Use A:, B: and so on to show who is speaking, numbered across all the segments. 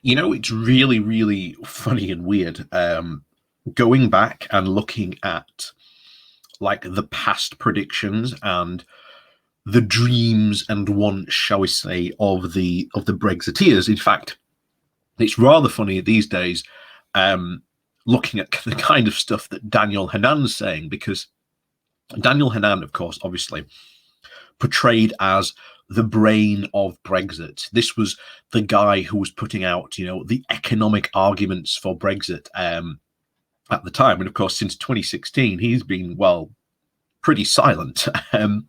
A: It's really, really funny and weird. Going back and looking at like the past predictions and the dreams and wants, shall we say, of the Brexiteers. In fact, it's rather funny these days, looking at the kind of stuff that Daniel Hanan's saying, because Daniel Hanan, of course, obviously portrayed as the brain of Brexit. This was the guy who was putting out, the economic arguments for Brexit at the time. And of course, since 2016, he's been, well, pretty silent.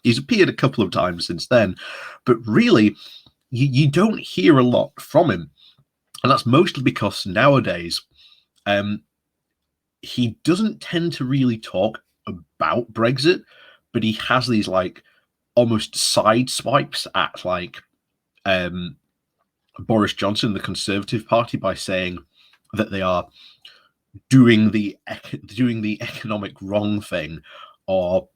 A: He's appeared a couple of times since then, but really, you don't hear a lot from him. And that's mostly because nowadays, he doesn't tend to really talk about Brexit, but he has these like almost side swipes at like Boris Johnson, the Conservative Party, by saying that they are doing the economic wrong thing, or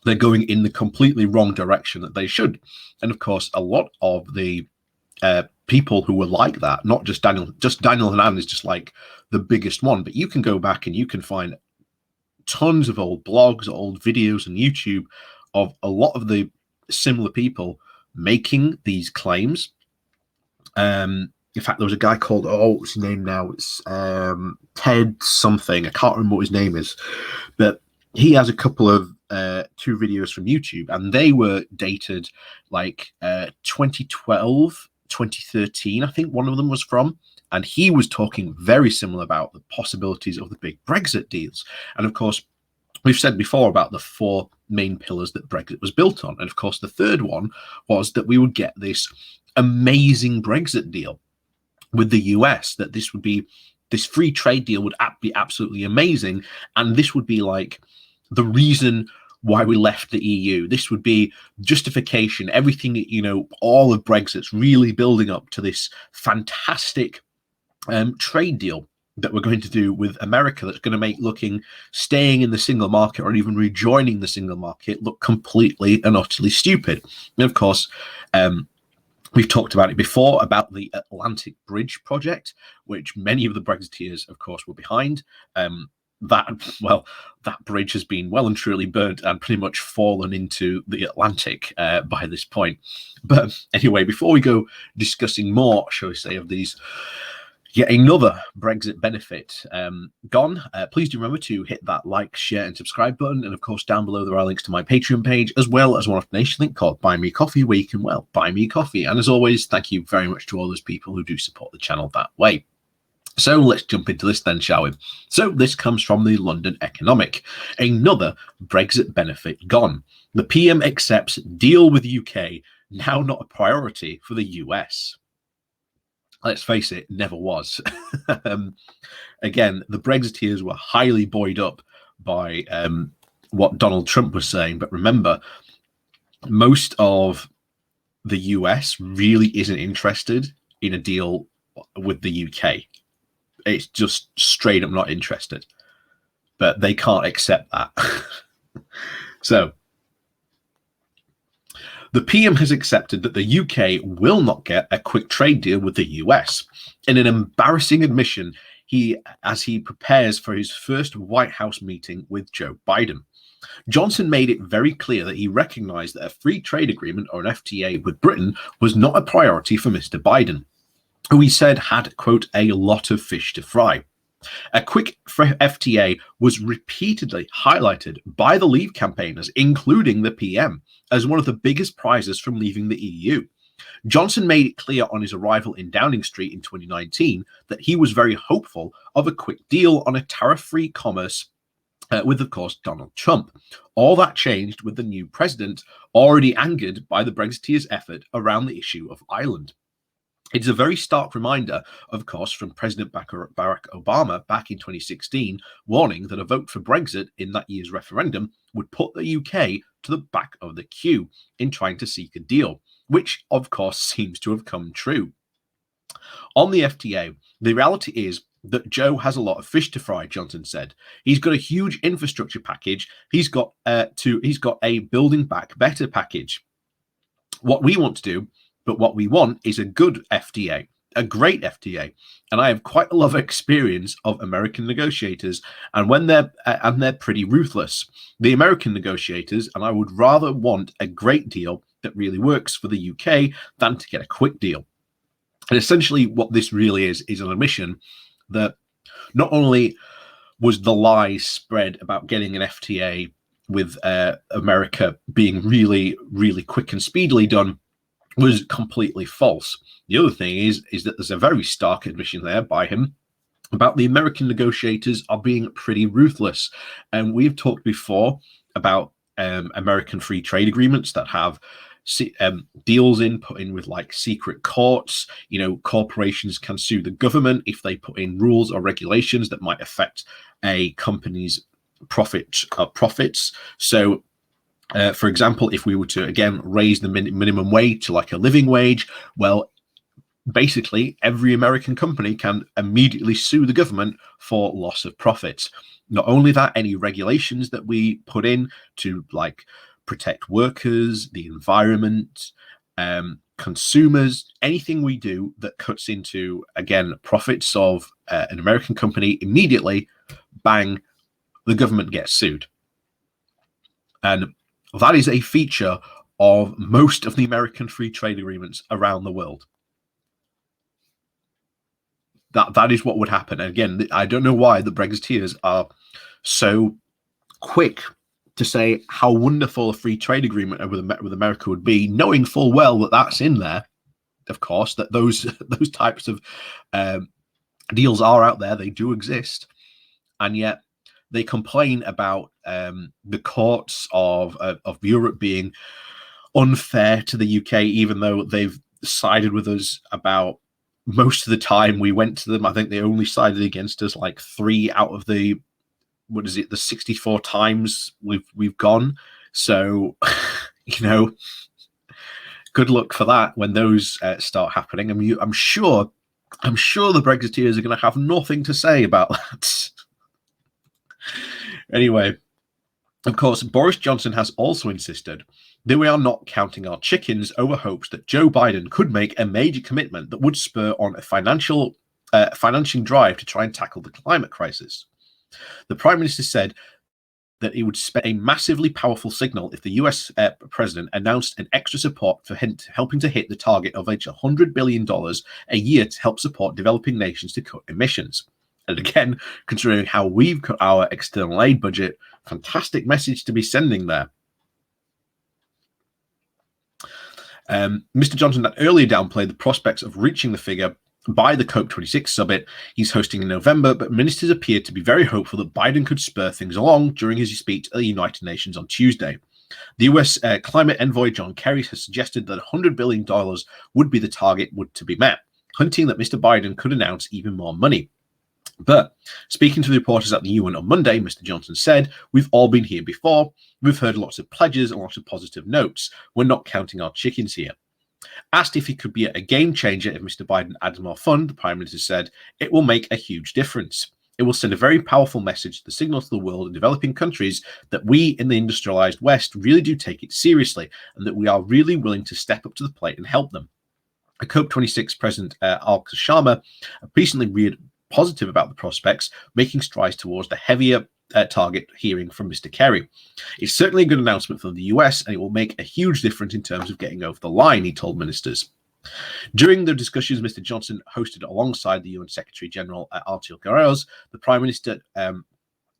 A: they're going in the completely wrong direction that they should. And of course, a lot of the people who were like that, not just Daniel Hanan is just like the biggest one, but you can go back and you can find tons of old blogs, old videos on YouTube of a lot of the similar people making these claims. In fact, there was a guy called, what's his name now? It's Ted something. I can't remember what his name is, but he has a couple of two videos from YouTube, and they were dated like 2012, 2013, I think one of them was from. And he was talking very similar about the possibilities of the big Brexit deals. And of course, we've said before about the four main pillars that Brexit was built on. And of course, the third one was that we would get this amazing Brexit deal with the US, that this free trade deal would be absolutely amazing. And this would be like the reason why we left the EU. This would be justification, everything, all of Brexit's really building up to this fantastic trade deal that we're going to do with America, that's going to make staying in the single market or even rejoining the single market look completely and utterly stupid. And of course, we've talked about it before, about the Atlantic Bridge project, which many of the Brexiteers, of course, were behind. That bridge has been well and truly burnt and pretty much fallen into the Atlantic by this point. But anyway, before we go discussing more, shall we say, of these yet another Brexit benefit gone, please do remember to hit that like, share, and subscribe button. And of course, down below there are links to my Patreon page, as well as one off donation link called Buy Me Coffee, where you can, buy me coffee. And as always, thank you very much to all those people who do support the channel that way. So let's jump into this then, shall we? So this comes from the London Economic. Another Brexit benefit gone. The PM accepts deal with UK, now not a priority for the US. Let's face it, never was. Again, the Brexiteers were highly buoyed up by what Donald Trump was saying. But remember, most of the US really isn't interested in a deal with the UK. It's just straight up not interested. But they can't accept that. So, the PM has accepted that the UK will not get a quick trade deal with the US. In an embarrassing admission, as he prepares for his first White House meeting with Joe Biden. Johnson made it very clear that he recognized that a free trade agreement, or an FTA, with Britain was not a priority for Mr. Biden, who he said had, quote, a lot of fish to fry. A quick FTA was repeatedly highlighted by the Leave campaigners, including the PM, as one of the biggest prizes from leaving the EU. Johnson made it clear on his arrival in Downing Street in 2019 that he was very hopeful of a quick deal on a tariff-free commerce with, of course, Donald Trump. All that changed with the new president, already angered by the Brexiteers' effort around the issue of Ireland. It's a very stark reminder, of course, from President Barack Obama back in 2016, warning that a vote for Brexit in that year's referendum would put the UK to the back of the queue in trying to seek a deal, which, of course, seems to have come true. On the FTA, the reality is that Joe has a lot of fish to fry, Johnson said. He's got a huge infrastructure package. He's got a Building Back Better package. What we want is a good FTA. a great FTA, and I have quite a lot of experience of American negotiators, and when they're pretty ruthless. The American negotiators, and I would rather want a great deal that really works for the UK than to get a quick deal. And essentially, what this really is an admission that not only was the lie spread about getting an FTA with America being really, really quick and speedily done was completely false. The other thing is that there's a very stark admission there by him about the American negotiators are being pretty ruthless. And we've talked before about American free trade agreements that have deals put in with like secret courts. You know, corporations can sue the government if they put in rules or regulations that might affect a company's profits. So for example, if we were to again raise the minimum wage to like a living wage, well, basically every American company can immediately sue the government for loss of profits. Not only that, any regulations that we put in to like protect workers, the environment, consumers, anything we do that cuts into, again, profits of an American company, immediately, bang, the government gets sued. And that is a feature of most of the American free trade agreements around the world. That is what would happen. And again, I don't know why the Brexiteers are so quick to say how wonderful a free trade agreement with America would be, knowing full well that that's in there. Of course, that those types of deals are out there. They do exist, and yet they complain about the courts of Europe being unfair to the UK, even though they've sided with us about most of the time we went to them. I think they only sided against us like 3 out of the 64 times we've gone. So you know, good luck for that when those start happening. I mean, I'm sure the Brexiteers are going to have nothing to say about that. Anyway, of course, Boris Johnson has also insisted that we are not counting our chickens over hopes that Joe Biden could make a major commitment that would spur on a financing drive to try and tackle the climate crisis. The Prime Minister said that it would send a massively powerful signal if the US president announced an extra support for helping to hit the target of $100 billion a year to help support developing nations to cut emissions. And again, considering how we've cut our external aid budget, fantastic message to be sending there. Mr. Johnson had earlier downplayed the prospects of reaching the figure by the COP26 summit he's hosting in November, but ministers appeared to be very hopeful that Biden could spur things along during his speech at the United Nations on Tuesday. The US climate envoy John Kerry has suggested that $100 billion would be the target to be met, hinting that Mr. Biden could announce even more money. But speaking to the reporters at the UN on Monday, Mr. Johnson said, "We've all been here before. We've heard lots of pledges and lots of positive notes. We're not counting our chickens here." Asked if he could be a game changer if Mr. Biden adds more fund, the Prime Minister said, "It will make a huge difference. It will send a very powerful message, the signal to the world and developing countries that we in the industrialized West really do take it seriously and that we are really willing to step up to the plate and help them." A COP26 President Al-Khir Sharma recently read positive about the prospects, making strides towards the heavier target hearing from Mr. Kerry. "It's certainly a good announcement from the US, and it will make a huge difference in terms of getting over the line," he told ministers. During the discussions Mr. Johnson hosted alongside the UN Secretary General Arturo Guterres, the Prime Minister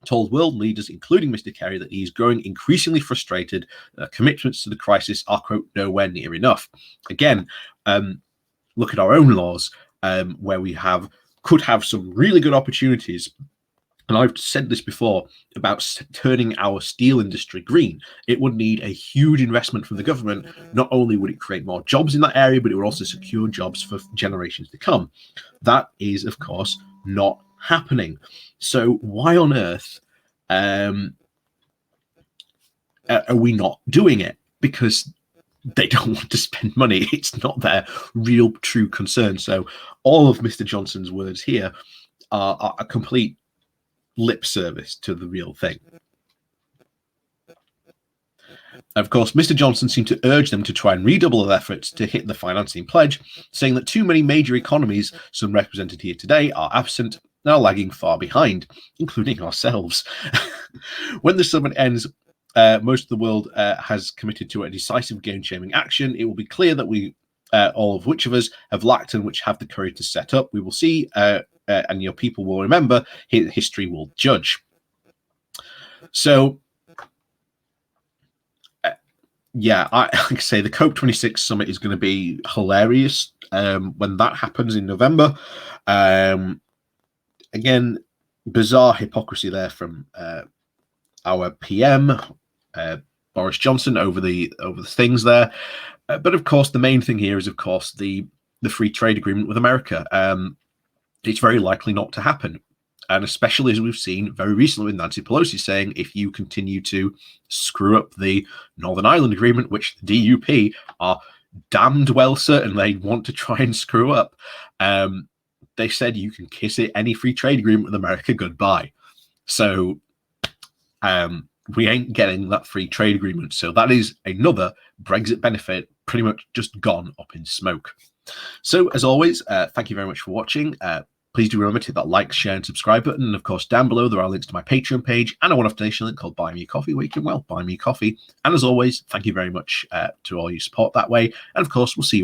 A: told world leaders, including Mr. Kerry, that he is growing increasingly frustrated. Commitments to the crisis are, quote, nowhere near enough. Again, look at our own laws, where we could have some really good opportunities. And I've said this before about turning our steel industry green. It would need a huge investment from the government. Not only would it create more jobs in that area, but it would also secure jobs for generations to come. That is, of course, not happening. So why on earth are we not doing it? Because they don't want to spend money. It's not their real, true concern. So all of Mr. Johnson's words here are a complete lip service to the real thing. Of course, Mr. Johnson seemed to urge them to try and redouble their efforts to hit the financing pledge, saying that too many major economies, some represented here today, are absent and are lagging far behind, including ourselves. When the summit ends, most of the world has committed to a decisive game-changing action. It will be clear that we, all of which of us, have lacked and which have the courage to set up. We will see, and your people will remember. History will judge. So, yeah, like I say, the COP26 summit is going to be hilarious when that happens in November. Again, bizarre hypocrisy there from our PM, Boris Johnson, over the things there. But of course, the main thing here is, of course, the free trade agreement with America. It's very likely not to happen. And especially as we've seen very recently with Nancy Pelosi saying, if you continue to screw up the Northern Ireland Agreement, which the DUP are damned well certain they want to try and screw up, they said you can kiss it, any free trade agreement with America goodbye. So we ain't getting that free trade agreement. So that is another Brexit benefit pretty much just gone up in smoke. So as always, thank you very much for watching. Please do remember to hit that like, share, and subscribe button. And of course, down below, there are links to my Patreon page and a one-off donation link called Buy Me a Coffee, where you can, well, buy me a coffee. And as always, thank you very much to all you support that way. And of course, we'll see you